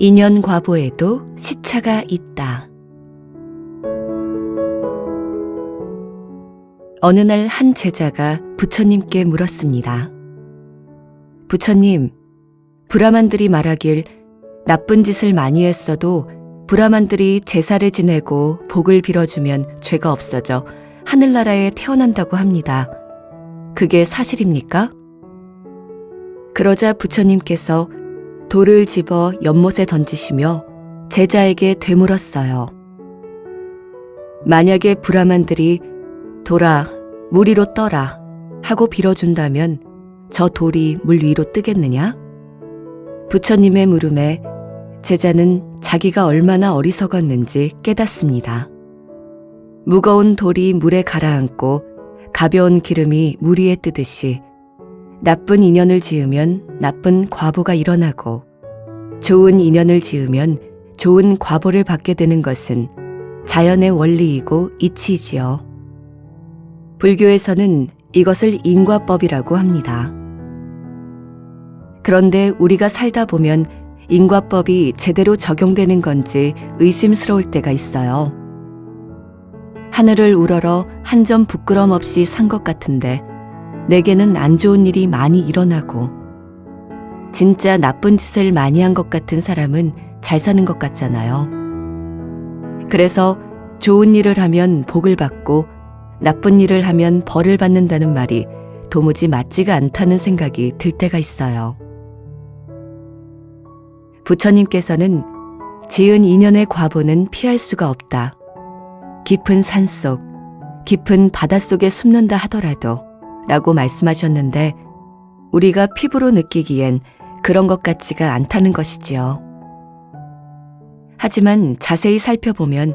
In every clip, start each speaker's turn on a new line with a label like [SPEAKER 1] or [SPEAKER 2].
[SPEAKER 1] 인연 과보에도 시차가 있다. 어느 날 한 제자가 부처님께 물었습니다. 부처님, 브라만들이 말하길 나쁜 짓을 많이 했어도 브라만들이 제사를 지내고 복을 빌어주면 죄가 없어져 하늘나라에 태어난다고 합니다. 그게 사실입니까? 그러자 부처님께서 돌을 집어 연못에 던지시며 제자에게 되물었어요. 만약에 브라만들이 돌아, 물 위로 떠라 하고 빌어준다면 저 돌이 물 위로 뜨겠느냐? 부처님의 물음에 제자는 자기가 얼마나 어리석었는지 깨닫습니다. 무거운 돌이 물에 가라앉고 가벼운 기름이 물 위에 뜨듯이 나쁜 인연을 지으면 나쁜 과보가 일어나고 좋은 인연을 지으면 좋은 과보를 받게 되는 것은 자연의 원리이고 이치이지요. 불교에서는 이것을 인과법이라고 합니다. 그런데 우리가 살다 보면 인과법이 제대로 적용되는 건지 의심스러울 때가 있어요. 하늘을 우러러 한 점 부끄럼 없이 산 것 같은데 내게는 안 좋은 일이 많이 일어나고 진짜 나쁜 짓을 많이 한 것 같은 사람은 잘 사는 것 같잖아요. 그래서 좋은 일을 하면 복을 받고 나쁜 일을 하면 벌을 받는다는 말이 도무지 맞지가 않다는 생각이 들 때가 있어요. 부처님께서는 지은 인연의 과보는 피할 수가 없다. 깊은 산속, 깊은 바닷속에 숨는다 하더라도 라고 말씀하셨는데 우리가 피부로 느끼기엔 그런 것 같지가 않다는 것이지요. 하지만 자세히 살펴보면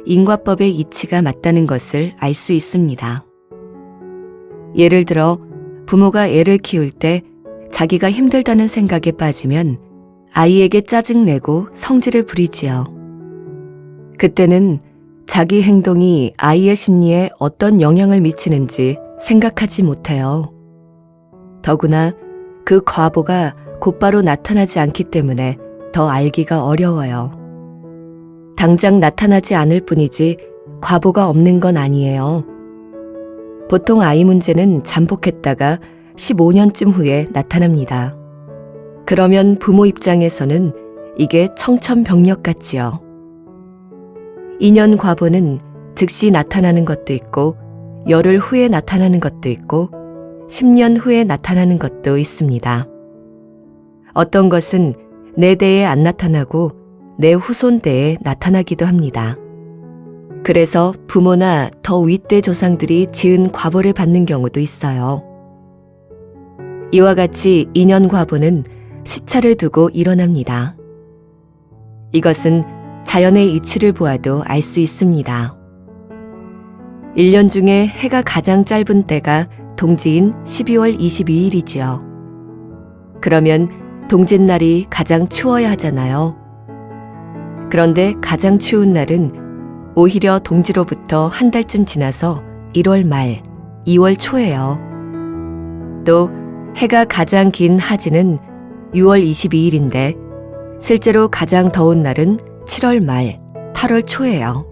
[SPEAKER 1] 인과법의 이치가 맞다는 것을 알 수 있습니다. 예를 들어 부모가 애를 키울 때 자기가 힘들다는 생각에 빠지면 아이에게 짜증내고 성질을 부리지요. 그때는 자기 행동이 아이의 심리에 어떤 영향을 미치는지 생각하지 못해요. 더구나 그 과보가 곧바로 나타나지 않기 때문에 더 알기가 어려워요. 당장 나타나지 않을 뿐이지 과보가 없는 건 아니에요. 보통 아이 문제는 잠복했다가 15년쯤 후에 나타납니다. 그러면 부모 입장에서는 이게 청천벽력 같지요. 인연 과보는 즉시 나타나는 것도 있고 열흘 후에 나타나는 것도 있고 10년 후에 나타나는 것도 있습니다. 어떤 것은 내 대에 안 나타나고 내 후손 때에 나타나기도 합니다. 그래서 부모나 더 윗대 조상들이 지은 과보를 받는 경우도 있어요. 이와 같이 인연 과보는 시차를 두고 일어납니다. 이것은 자연의 이치를 보아도 알 수 있습니다. 1년 중에 해가 가장 짧은 때가 동지인 12월 22일이지요. 그러면 동짓날이 가장 추워야 하잖아요. 그런데 가장 추운 날은 오히려 동지로부터 한 달쯤 지나서 1월 말, 2월 초예요. 또 해가 가장 긴 하지는 6월 22일인데 실제로 가장 더운 날은 7월 말, 8월 초예요.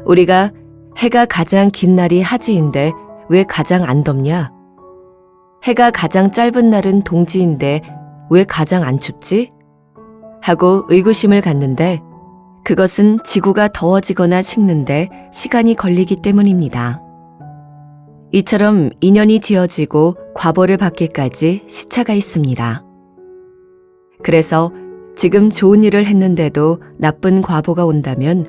[SPEAKER 1] 우리가 해가 가장 긴 날이 하지인데 왜 가장 안 덥냐? 해가 가장 짧은 날은 동지인데 왜 가장 안 춥지? 하고 의구심을 갖는데 그것은 지구가 더워지거나 식는데 시간이 걸리기 때문입니다. 이처럼 인연이 지어지고 과보를 받기까지 시차가 있습니다. 그래서 지금 좋은 일을 했는데도 나쁜 과보가 온다면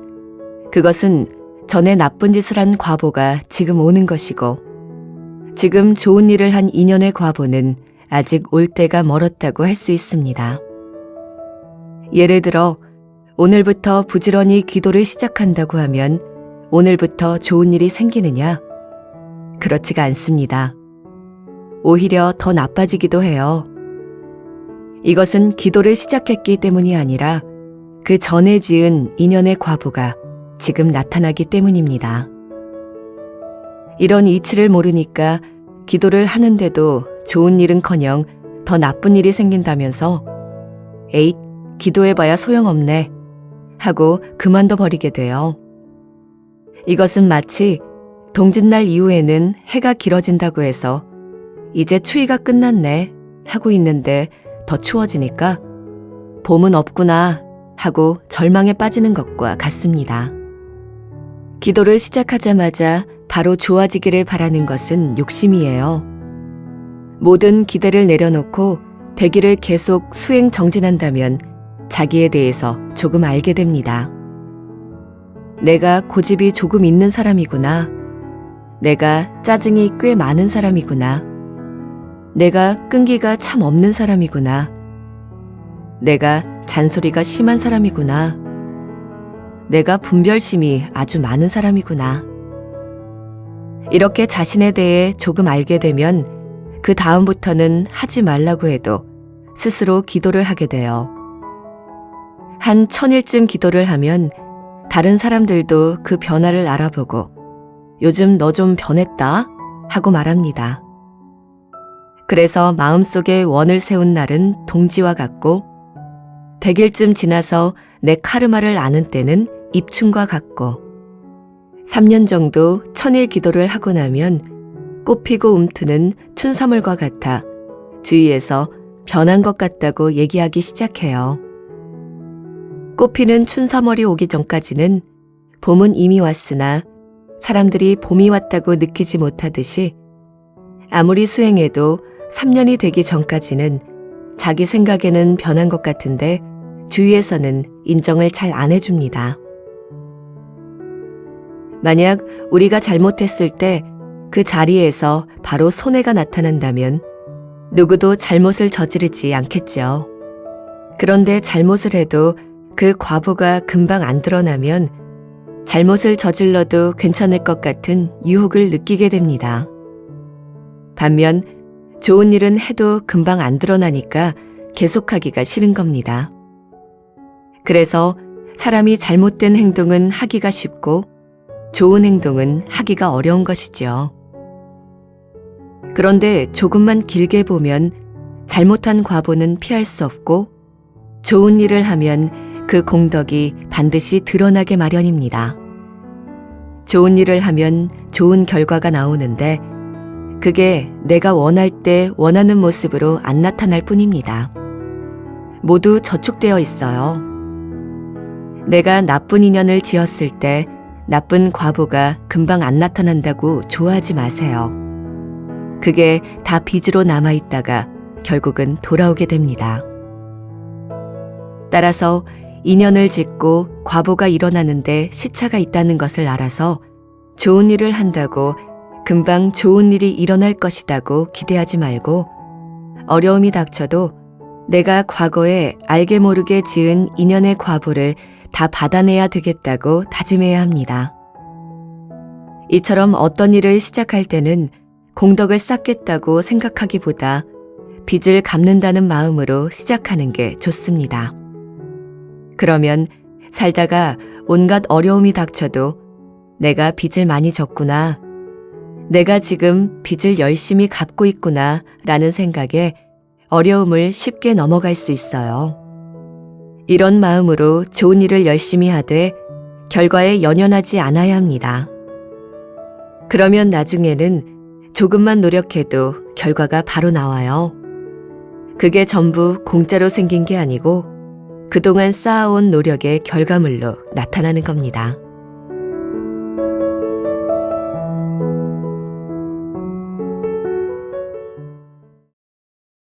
[SPEAKER 1] 그것은 전에 나쁜 짓을 한 과보가 지금 오는 것이고 지금 좋은 일을 한 인연의 과보는 아직 올 때가 멀었다고 할 수 있습니다. 예를 들어 오늘부터 부지런히 기도를 시작한다고 하면 오늘부터 좋은 일이 생기느냐? 그렇지가 않습니다. 오히려 더 나빠지기도 해요. 이것은 기도를 시작했기 때문이 아니라 그 전에 지은 인연의 과보가 지금 나타나기 때문입니다. 이런 이치를 모르니까 기도를 하는데도 좋은 일은커녕 더 나쁜 일이 생긴다면서 에잇, 기도해봐야 소용없네 하고 그만둬 버리게 돼요. 이것은 마치 동짓날 이후에는 해가 길어진다고 해서 이제 추위가 끝났네 하고 있는데 더 추워지니까 봄은 없구나 하고 절망에 빠지는 것과 같습니다. 기도를 시작하자마자 바로 좋아지기를 바라는 것은 욕심이에요. 모든 기대를 내려놓고 100일을 계속 수행 정진한다면 자기에 대해서 조금 알게 됩니다. 내가 고집이 조금 있는 사람이구나. 내가 짜증이 꽤 많은 사람이구나. 내가 끈기가 참 없는 사람이구나. 내가 잔소리가 심한 사람이구나. 내가 분별심이 아주 많은 사람이구나. 이렇게 자신에 대해 조금 알게 되면 그 다음부터는 하지 말라고 해도 스스로 기도를 하게 돼요. 한 1000일쯤 기도를 하면 다른 사람들도 그 변화를 알아보고 요즘 너 좀 변했다 하고 말합니다. 그래서 마음속에 원을 세운 날은 동지와 같고 100일쯤 지나서 내 카르마를 아는 때는 입춘과 같고 3년 정도 1000일 기도를 하고 나면 꽃피고 움트는 춘삼월과 같아 주위에서 변한 것 같다고 얘기하기 시작해요. 꽃피는 춘삼월이 오기 전까지는 봄은 이미 왔으나 사람들이 봄이 왔다고 느끼지 못하듯이 아무리 수행해도 3년이 되기 전까지는 자기 생각에는 변한 것 같은데 주위에서는 인정을 잘 안 해줍니다. 만약 우리가 잘못했을 때 그 자리에서 바로 손해가 나타난다면 누구도 잘못을 저지르지 않겠죠. 그런데 잘못을 해도 그 과보가 금방 안 드러나면 잘못을 저질러도 괜찮을 것 같은 유혹을 느끼게 됩니다. 반면 좋은 일은 해도 금방 안 드러나니까 계속하기가 싫은 겁니다. 그래서 사람이 잘못된 행동은 하기가 쉽고 좋은 행동은 하기가 어려운 것이죠. 그런데 조금만 길게 보면 잘못한 과보는 피할 수 없고 좋은 일을 하면 그 공덕이 반드시 드러나게 마련입니다. 좋은 일을 하면 좋은 결과가 나오는데 그게 내가 원할 때 원하는 모습으로 안 나타날 뿐입니다. 모두 저축되어 있어요. 내가 나쁜 인연을 지었을 때 나쁜 과보가 금방 안 나타난다고 좋아하지 마세요. 그게 다 빚으로 남아있다가 결국은 돌아오게 됩니다. 따라서 인연을 짓고 과보가 일어나는데 시차가 있다는 것을 알아서 좋은 일을 한다고 금방 좋은 일이 일어날 것이라고 기대하지 말고 어려움이 닥쳐도 내가 과거에 알게 모르게 지은 인연의 과보를 다 받아내야 되겠다고 다짐해야 합니다. 이처럼 어떤 일을 시작할 때는 공덕을 쌓겠다고 생각하기보다 빚을 갚는다는 마음으로 시작하는 게 좋습니다. 그러면 살다가 온갖 어려움이 닥쳐도 내가 빚을 많이 졌구나, 내가 지금 빚을 열심히 갚고 있구나 라는 생각에 어려움을 쉽게 넘어갈 수 있어요. 이런 마음으로 좋은 일을 열심히 하되 결과에 연연하지 않아야 합니다. 그러면 나중에는 조금만 노력해도 결과가 바로 나와요. 그게 전부 공짜로 생긴 게 아니고 그동안 쌓아온 노력의 결과물로 나타나는 겁니다.